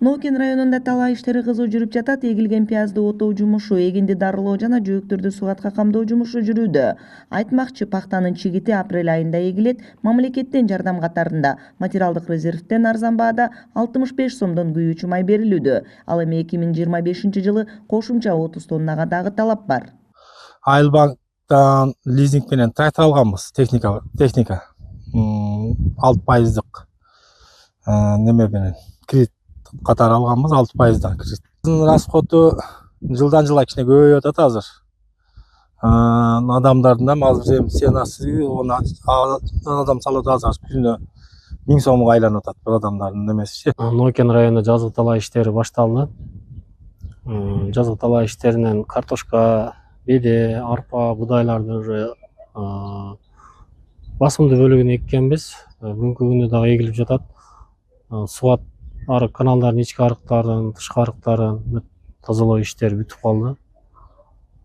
Ноокен районунда талаа иштери кызуу жүрүп жатат. Эгилген пиязды отоо жумушу, эгинди дарылоо жана жөөктөрдү сугатка камдоо жумушу жүрүүдө. Айтмакчы, пактанын чигити апрель айында эгилет. Мамлекеттен жардам катарында материалдык резервден арзан баада 65 сомдон күйүүчү май берилүүдө. Ал эми 2025-жылы кошумча 30 тоннага дагы талап бар. Айылбанктан лизинг менен трактор алганбыз, техника 6%дык неме менен кредит катары алганбыз, 6%дан кредит. Расходу жылдан жылга кичине көбөйүп атат азыр. Адамдардын да азыр сенасы адам салат азыр күнүнө 1000 сомго айланып атат бир адамдардын немеси. Ноокен районунда жазгы талаа иштери башталды. Жазгы талаа иштеринен картошка, беде, арпа, будайларды уже басымдуу бөлүгүн эккенбиз. Бүгүнкү күндө дагы эгилип жатат. Суат арык каналдардын ички арыктарын, тышкы арыктарын тазалоо иштери бүтүп калды.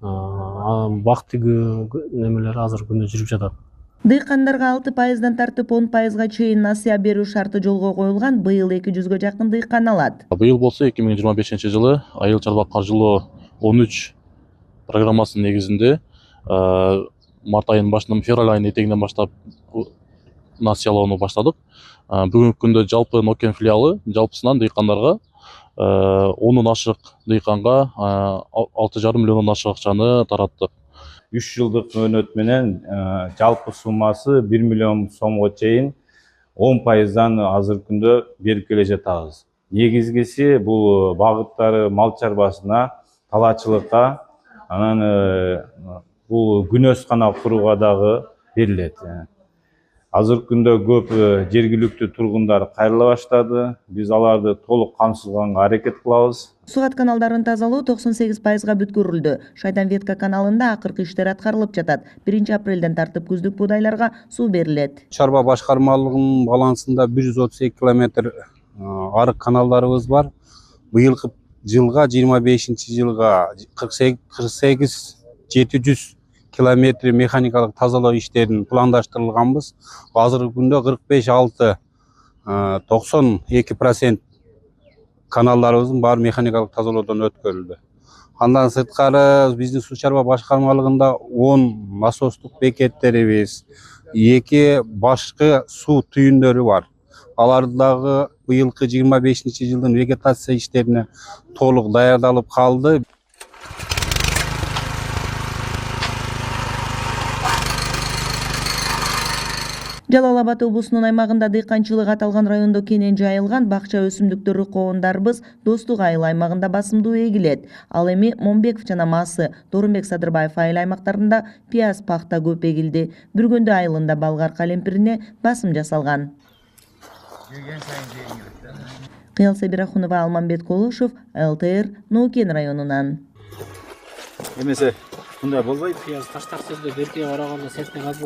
Бак тигүү немелер азыр күндө жүрүп жатат. Дыйкандарга 6%дан тартып 10%га чейин насыя берүү шарты жолго коюлган. Быйыл 200-гө жакын дыйкан алат. Быйыл болсо 2025-жылы айыл чарба каржылоо 13 программасынын негизинде март айынын башынан февраль айынын этегинен баштап насыялоону баштадык. Бүгүнкү күндө жалпы Ноокен филиалы жалпысынан дыйкандарга 10 ашык дыйканга 6,5 миллион ашык акчаны тараттык. 3 жылдык мөөнөт менен жалпы суммасы 1 миллион сомго чейин 10%дан азыр күндө берип келе жатабыз. Негизгиси бул багыттары мал чарбасына, талаачылыкка, анан бул күнөскана курууга дагы берилет. Азыр күндө көп жергиликтүү тургундар кайрыла баштады. Биз аларды толук камсызганга аракет кылабыз. Сугат каналдарын тазалоо 98%га бүткөрүлдү. Шайдан ветка каналында акыркы иштер аткарылып жатат. 1 апрелден тартып күздүк будайларга суу берилет. Чарба башкармалыгынын балансында 132 километр арык каналдарыбыз бар. Быйылкы жылга 25-жылга 48-700 километр механикалык тазалоо иштерин пландаштырылганбыз. Азыркы күндө 45-6-92% каналдарыбыздын баары механикалык тазалоодон өткөрүлдү. Андан сырткары биздин суу чарба башкармалыгында 10 насостук бекеттерибиз, 2 башкы суу түйүндөрү бар. Аларды дагы быйылкы 25-жылдын вегетация иштерине толук даярдалып калды. Жалал Абад облусунун аймагында дыйканчылык аталган райондо кенен жайылган. Бакча өсүмдүктөрү коондарыбыз Достук айыл аймагында басымдуу эгилет. Ал эми Момбеков жана Масы, Доорунбек Садырбаев айыл аймактарында пияз, пахта көп эгилди. Бүргөндү айылында болгар калемпирине басым жасалган. Кыял Себирахунова, Алмамбет Колушев, ЛТР, Ноокен районунан. Эмесе мындай болбойт. Пияз таштар сөздө беркеге караганда сертте